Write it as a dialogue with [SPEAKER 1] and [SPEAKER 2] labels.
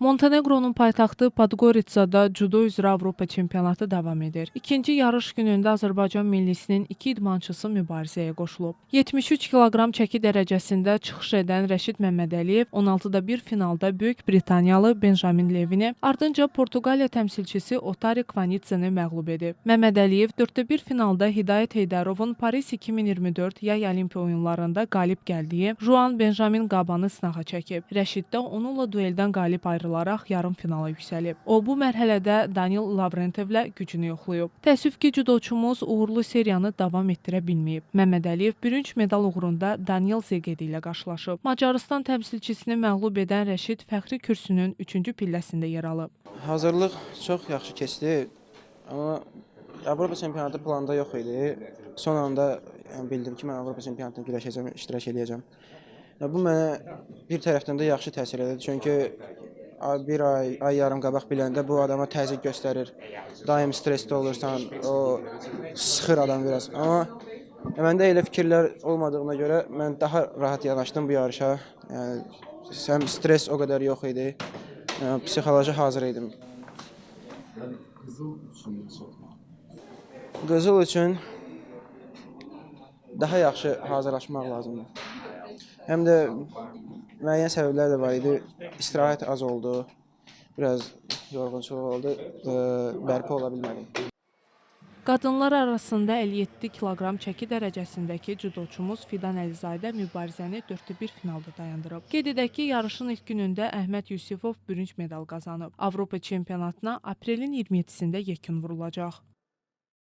[SPEAKER 1] Montenegronun paytaxtı Podgoritsada cüdo üzrə Avropa çempionatı davam edir. İkinci yarış günündə Azərbaycan millisinin iki idmançısı mübarizəyə qoşulub. 73 kiloqram çəki dərəcəsində çıxış edən Rəşid Məmmədəliyev 16-da 1 finalda Böyük Britaniyalı Benjamin Levini, ardınca Portuqaliya təmsilçisi Otari Kvanitzeni məğlub edib. Məmmədəliyev 4-də 1 finalda Hidayət Heydarovun Paris 2024 yay olimpiya oyunlarında qalib gəldiyi Juan Benjamin Qabanı sınağa çəkib. Rəşid də onunla dueldən qalib ayrılaraq yarım finala yüksəlib. O, bu mərhələdə Daniil Lavrentevlə gücünü yoxlayıb. Təəssüf ki, cüdoçumuz uğurlu seriyanı davam etdirə bilməyib. Məmmədəliyev bürünc medal uğrunda Daniel Zegedi ilə qarşılaşıb. Macarıstan təmsilçisini məğlub edən Rəşid fəxri kürsünün 3-cü pilləsində yer alıb.
[SPEAKER 2] Hazırlıq çox yaxşı keçdi, amma Avropa çempionatı planda yox idi. Son anda bildim ki, mən Avropa çempionatında güləşəcəm, iştirak edəcəm. Bu mənə bir tərəfdən də yaxşı təsir edir, çünki bir ay yarım qabaq biləndə bu adama təzyiq göstərir. Daim stresdə olursan, o sıxır adam biraz. Amma məndə elə fikirlər olmadığına görə mən daha rahat yanaşdım bu yarışa. Yəni stres o qədər yox idi. Psixoloji hazır idim. Qızıl üçün daha yaxşı hazırlaşmaq lazımdır. Həm də müəyyən səbəblər də var idi. İstirahət az oldu, biraz yorğunçuluq oldu, bərpa ola bilmədim.
[SPEAKER 1] Qadınlar arasında 57 kiloqram çəki dərəcəsindəki cüdoçumuz Fidan Əlizadə mübarizəni 4-də 1 finalda dayandırıb. Qeyd edək ki, yarışın ilk günündə Əhməd Yusifov bürünc medal qazanıb. Avropa çempionatına aprelin 27-sində yekun vurulacaq.